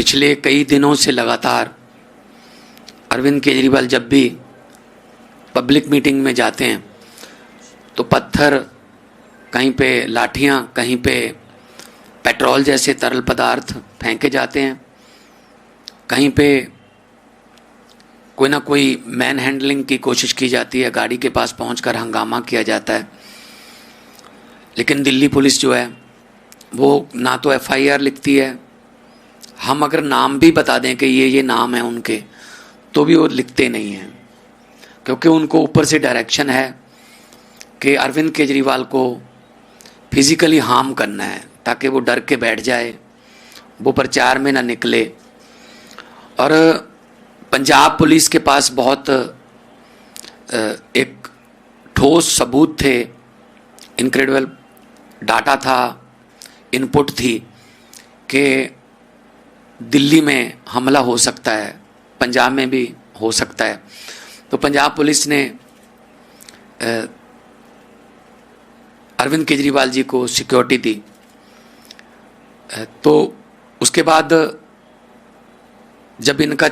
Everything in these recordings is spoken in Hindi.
पिछले कई दिनों से लगातार अरविंद केजरीवाल जब भी पब्लिक मीटिंग में जाते हैं तो पत्थर, कहीं पे लाठियां, कहीं पे पेट्रोल जैसे तरल पदार्थ फेंके जाते हैं, कहीं पे कोई ना कोई मैन हैंडलिंग की कोशिश की जाती है, गाड़ी के पास पहुंचकर हंगामा किया जाता है। लेकिन दिल्ली पुलिस जो है वो ना तो एफआईआर लिखती है, हम अगर नाम भी बता दें कि ये नाम है उनके, तो भी वो लिखते नहीं हैं, क्योंकि उनको ऊपर से डायरेक्शन है कि अरविंद केजरीवाल को फिजिकली हार्म करना है ताकि वो डर के बैठ जाए, वो प्रचार में ना निकले। और पंजाब पुलिस के पास बहुत एक ठोस सबूत थे, इनक्रेडिबल डाटा था, इनपुट थी कि दिल्ली में हमला हो सकता है, पंजाब में भी हो सकता है। तो पंजाब पुलिस ने अरविंद केजरीवाल जी को सिक्योरिटी दी। तो उसके बाद जब इनका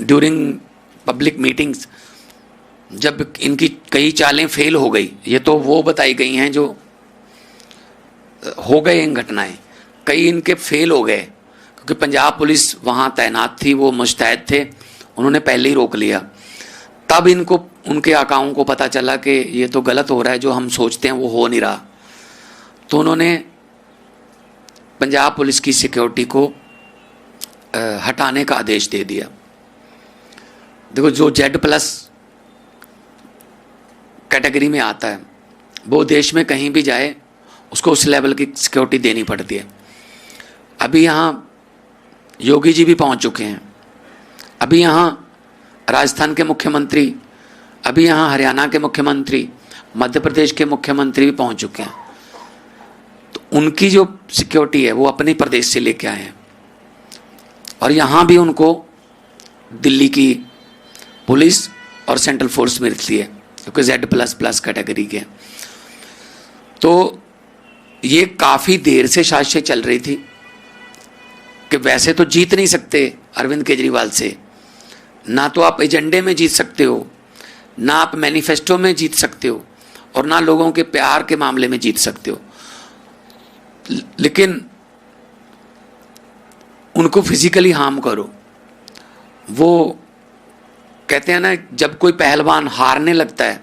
ड्यूरिंग पब्लिक मीटिंग्स जब इनकी कई चालें फेल हो गई, ये तो वो बताई गई हैं जो हो गए इन घटनाएं, कई इनके फेल हो गए क्योंकि पंजाब पुलिस वहाँ तैनात थी, वो मुस्तैद थे, उन्होंने पहले ही रोक लिया। तब इनको, उनके आकाओं को पता चला कि ये तो गलत हो रहा है, जो हम सोचते हैं वो हो नहीं रहा। तो उन्होंने पंजाब पुलिस की सिक्योरिटी को हटाने का आदेश दे दिया। देखो, जो Z+ कैटेगरी में आता है वो देश में कहीं भी जाए उसको उस लेवल की सिक्योरिटी देनी पड़ती है। अभी यहाँ योगी जी भी पहुँच चुके हैं, अभी यहाँ राजस्थान के मुख्यमंत्री, अभी यहाँ हरियाणा के मुख्यमंत्री, मध्य प्रदेश के मुख्यमंत्री भी पहुँच चुके हैं। तो उनकी जो सिक्योरिटी है वो अपने प्रदेश से लेके आए हैं और यहाँ भी उनको दिल्ली की पुलिस और सेंट्रल फोर्स मिलती है क्योंकि Z++ कैटेगरी के। तो ये काफ़ी देर से साजिश चल रही थी कि वैसे तो जीत नहीं सकते अरविंद केजरीवाल से, ना तो आप एजेंडे में जीत सकते हो, ना आप मैनिफेस्टो में जीत सकते हो, और ना लोगों के प्यार के मामले में जीत सकते हो। लेकिन उनको फिजिकली हार्म करो। वो कहते हैं ना, जब कोई पहलवान हारने लगता है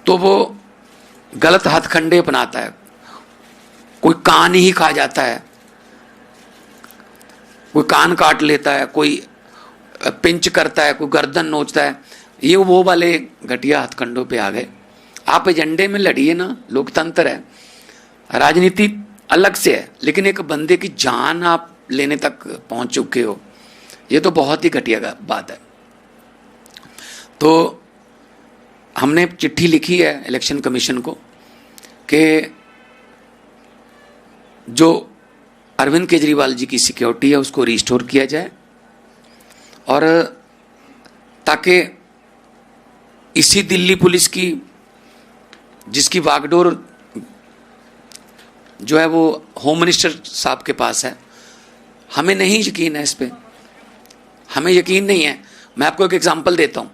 तो वो गलत हथकंडे अपनाता है, कोई कान ही खा जाता है, कोई कान काट लेता है, कोई पिंच करता है, कोई गर्दन नोचता है। ये वो वाले घटिया हथकंडों पे आ गए। आप एजेंडे में लड़िए ना, लोकतंत्र है, राजनीति अलग से है, लेकिन एक बंदे की जान आप लेने तक पहुंच चुके हो, ये तो बहुत ही घटिया बात है। तो हमने चिट्ठी लिखी है इलेक्शन कमीशन को कि जो अरविंद केजरीवाल जी की सिक्योरिटी है उसको रिस्टोर किया जाए, और ताकि इसी दिल्ली पुलिस की, जिसकी वागडोर जो है वो होम मिनिस्टर साहब के पास है, हमें नहीं यकीन है इस पे, हमें यकीन नहीं है। मैं आपको एक एग्जांपल देता हूँ।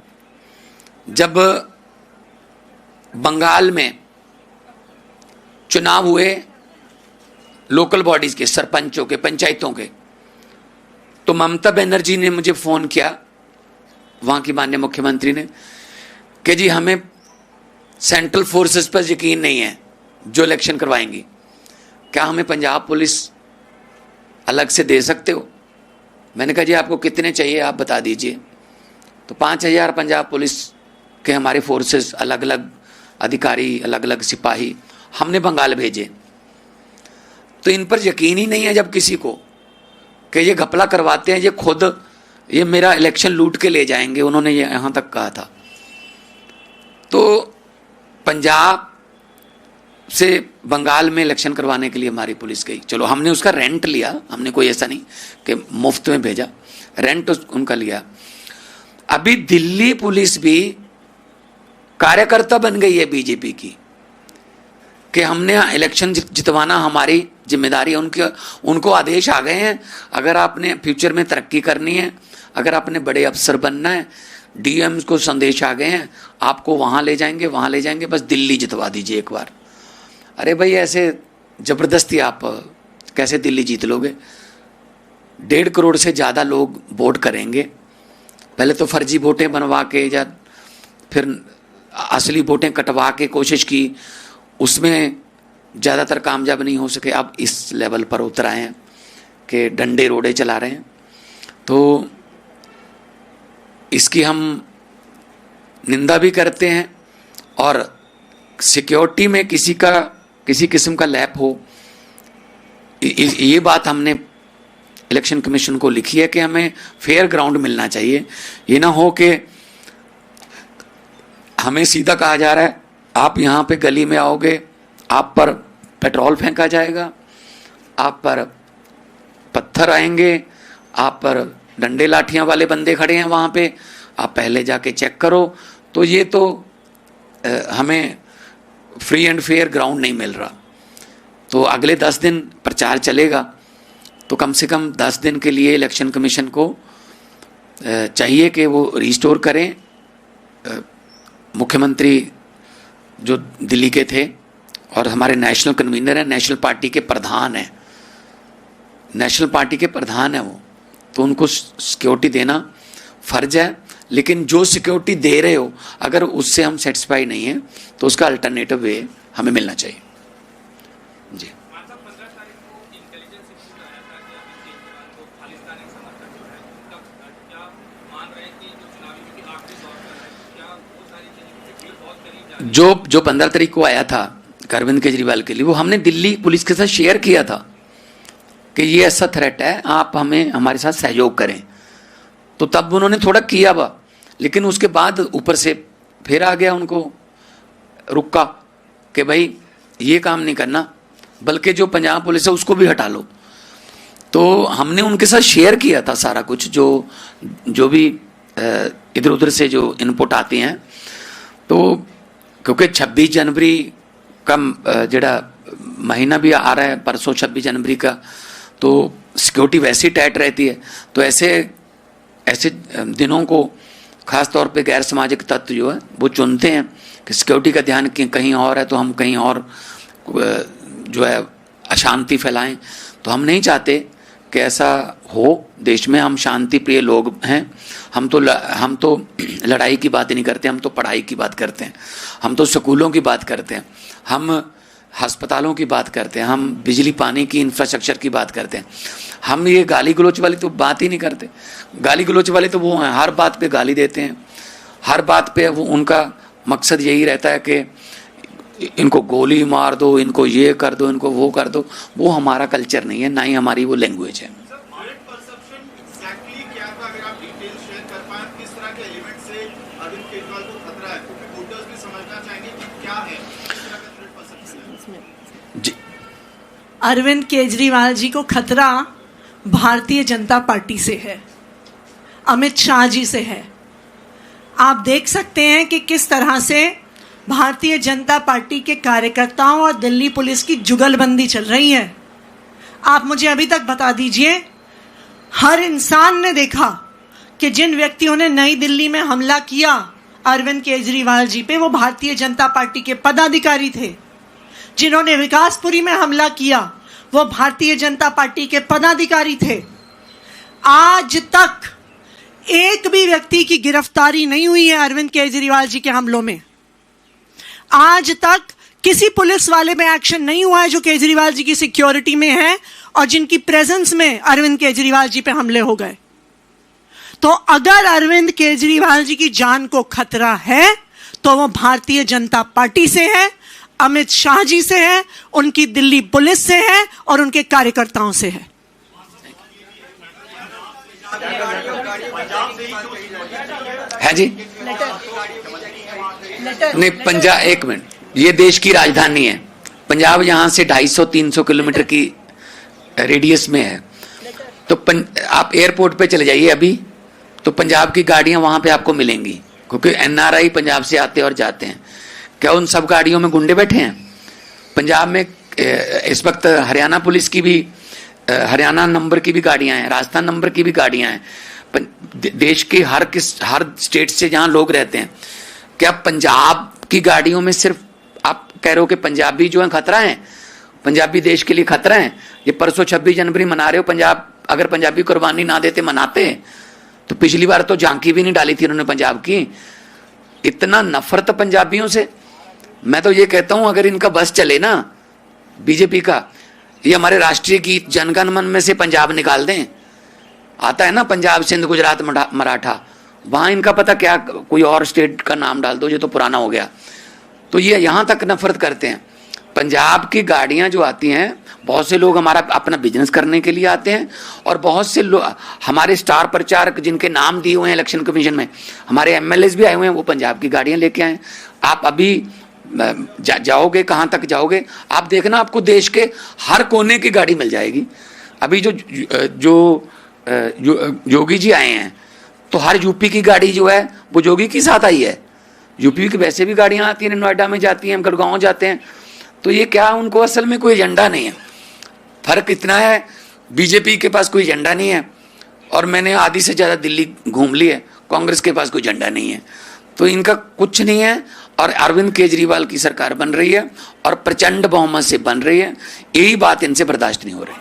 जब बंगाल में चुनाव हुए लोकल बॉडीज के, सरपंचों के, पंचायतों के, तो ममता बनर्जी ने मुझे फ़ोन किया, वहाँ की माननीय मुख्यमंत्री ने, कि जी हमें सेंट्रल फोर्सेस पर यकीन नहीं है जो इलेक्शन करवाएंगी, क्या हमें पंजाब पुलिस अलग से दे सकते हो? मैंने कहा जी आपको कितने चाहिए आप बता दीजिए। तो 5000 पंजाब पुलिस के हमारे फोर्सेस, अलग अलग अधिकारी, अलग अलग सिपाही हमने बंगाल भेजे। तो इन पर यकीन ही नहीं है जब किसी को कि ये घपला करवाते हैं, ये खुद ये मेरा इलेक्शन लूट के ले जाएंगे, उन्होंने ये यहाँ तक कहा था। तो पंजाब से बंगाल में इलेक्शन करवाने के लिए हमारी पुलिस गई। चलो हमने उसका रेंट लिया, हमने कोई ऐसा नहीं कि मुफ्त में भेजा, रेंट उनका लिया। अभी दिल्ली पुलिस भी कार्यकर्ता बन गई है बीजेपी की कि हमने इलेक्शन जितवाना हमारी जिम्मेदारी है उनकी, उनको आदेश आ गए हैं। अगर आपने फ्यूचर में तरक्की करनी है, अगर आपने बड़े अफसर बनना है, डीएम को संदेश आ गए हैं, आपको वहाँ ले जाएंगे, वहाँ ले जाएंगे, बस दिल्ली जितवा दीजिए एक बार। अरे भाई ऐसे जबरदस्ती आप कैसे दिल्ली जीत लोगे? 1.5 करोड़ से ज़्यादा लोग वोट करेंगे। पहले तो फर्जी वोटें बनवा के या फिर असली वोटें कटवा के कोशिश की, उसमें ज़्यादातर कामयाब नहीं हो सके। अब इस लेवल पर उतर आए हैं कि डंडे रोड़े चला रहे हैं। तो इसकी हम निंदा भी करते हैं, और सिक्योरिटी में किसी किस्म का लैप हो, ये बात हमने इलेक्शन कमीशन को लिखी है कि हमें फेयर ग्राउंड मिलना चाहिए। ये ना हो कि हमें सीधा कहा जा रहा है आप यहाँ पे गली में आओगे, आप पर पेट्रोल फेंका जाएगा, आप पर पत्थर आएंगे, आप पर डंडे लाठियाँ वाले बंदे खड़े हैं वहाँ पे, आप पहले जाके चेक करो। तो ये तो हमें फ्री एंड फेयर ग्राउंड नहीं मिल रहा। तो अगले 10 दिन प्रचार चलेगा, तो कम से कम 10 दिन के लिए इलेक्शन कमीशन को चाहिए कि वो रिस्टोर करें। मुख्यमंत्री जो दिल्ली के थे और हमारे नेशनल कन्वीनर हैं, नेशनल पार्टी के प्रधान हैं, नेशनल पार्टी के प्रधान हैं वो, तो उनको सिक्योरिटी देना फर्ज है। लेकिन जो सिक्योरिटी दे रहे हो, अगर उससे हम सेटिस्फाई नहीं है तो उसका अल्टरनेटिव वे हमें मिलना चाहिए। जी, जो 15 तारीख को आया था अरविंद केजरीवाल के लिए, वो हमने दिल्ली पुलिस के साथ शेयर किया था कि ये ऐसा थ्रेट है, आप हमारे साथ सहयोग करें। तो तब उन्होंने थोड़ा किया बा, लेकिन उसके बाद ऊपर से फिर आ गया उनको रुक्का कि भाई ये काम नहीं करना, बल्कि जो पंजाब पुलिस है उसको भी हटा लो। तो हमने उनके साथ शेयर किया था सारा कुछ, जो भी इधर उधर से जो इनपुट आती हैं। तो क्योंकि 26 जनवरी का जड़ा महीना भी आ रहा है, परसों 26 जनवरी का, तो सिक्योरिटी वैसे ही टाइट रहती है। तो ऐसे दिनों को खास तौर पे गैर सामाजिक तत्व जो है वो चुनते हैं कि सिक्योरिटी का ध्यान कहीं और है, तो हम कहीं और जो है अशांति फैलाएं। तो हम नहीं चाहते कि ऐसा हो देश में। हम शांति प्रिय लोग हैं। हम तो लड़ाई की बात ही नहीं करते, हम तो पढ़ाई की बात करते हैं, हम तो स्कूलों की बात करते हैं, हम अस्पतालों की बात करते हैं, हम बिजली पानी की इंफ्रास्ट्रक्चर की बात करते हैं। हम ये गाली गलोच वाली तो बात ही नहीं करते। गाली गलोच वाले तो वो हैं, हर बात पे गाली देते हैं, हर बात पे वो उनका मकसद यही रहता है कि इनको गोली मार दो, इनको ये कर दो, इनको वो कर दो। वो हमारा कल्चर नहीं है, ना ही हमारी वो लैंग्वेज है। अरविंद केजरीवाल जी को खतरा भारतीय जनता पार्टी से है, अमित शाह जी से है। आप देख सकते हैं कि किस तरह से भारतीय जनता पार्टी के कार्यकर्ताओं और दिल्ली पुलिस की जुगलबंदी चल रही है। आप मुझे अभी तक बता दीजिए, हर इंसान ने देखा कि जिन व्यक्तियों ने नई दिल्ली में हमला किया अरविंद केजरीवाल जी पे, वो भारतीय जनता पार्टी के पदाधिकारी थे। जिन्होंने विकासपुरी में हमला किया वो भारतीय जनता पार्टी के पदाधिकारी थे। आज तक एक भी व्यक्ति की गिरफ्तारी नहीं हुई है अरविंद केजरीवाल जी के हमलों में। आज तक किसी पुलिस वाले में एक्शन नहीं हुआ है जो केजरीवाल जी की सिक्योरिटी में है और जिनकी प्रेजेंस में अरविंद केजरीवाल जी पे हमले हो गए। तो अगर अरविंद केजरीवाल जी की जान को खतरा है तो वो भारतीय जनता पार्टी से है, अमित शाह जी से है, उनकी दिल्ली पुलिस से है और उनके कार्यकर्ताओं से है। है जी नहीं, पंजाब, एक मिनट, ये देश की राजधानी है। पंजाब यहाँ से 250-300 किलोमीटर की रेडियस में है। तो आप एयरपोर्ट पे चले जाइए अभी, तो पंजाब की गाड़ियां वहां पे आपको मिलेंगी, क्योंकि एनआरआई पंजाब से आते और जाते हैं। क्या उन सब गाड़ियों में गुंडे बैठे हैं? पंजाब में इस वक्त हरियाणा पुलिस की भी हरियाणा नंबर की भी गाड़ियां हैं, राजस्थान नंबर की भी गाड़ियां हैं, देश के हर स्टेट से जहां लोग रहते हैं। क्या पंजाब की गाड़ियों में सिर्फ आप कह रहे हो कि पंजाबी जो है खतरा है, पंजाबी देश के लिए खतरा है? ये परसों 26 जनवरी मना रहे हो, पंजाब अगर पंजाबी कुर्बानी ना देते मनाते, तो पिछली बार तो झांकी भी नहीं डाली थी उन्होंने पंजाब की। इतना नफरत पंजाबियों से। मैं तो ये कहता हूं अगर इनका बस चले ना बीजेपी का, ये हमारे राष्ट्रीय गीत जनगण मन में से पंजाब निकाल दें। आता है ना पंजाब सिंध गुजरात मराठा, वहां इनका पता क्या कोई और स्टेट का नाम डाल दो जो तो पुराना हो गया। तो ये यहां तक नफरत करते हैं। पंजाब की गाड़ियां जो आती हैं, बहुत से लोग हमारा अपना बिजनेस करने के लिए आते हैं, और बहुत से लोग हमारे स्टार प्रचारक जिनके नाम दिए हुए हैं इलेक्शन कमीशन में, हमारे एमएलएस भी आए हुए हैं, वो पंजाब की गाड़ियां लेके आए। आप अभी जाओगे, कहां तक जाओगे आप देखना, आपको देश के हर कोने की गाड़ी मिल जाएगी। अभी जो योगी जी आए हैं, तो हर यूपी की गाड़ी जो है वो योगी के साथ आई है। यूपी की वैसे भी गाड़ियां आती हैं, नोएडा में जाती हैं, गुड़गांव जाते हैं। तो ये क्या, उनको असल में कोई एजेंडा नहीं है। फर्क इतना है, बीजेपी के पास कोई एजेंडा नहीं है, और मैंने आधी से ज्यादा दिल्ली घूम ली है, कांग्रेस के पास कोई एजेंडा नहीं है। तो इनका कुछ नहीं है, और अरविंद केजरीवाल की सरकार बन रही है और प्रचंड बहुमत से बन रही है। यही बात इनसे बर्दाश्त नहीं हो रही।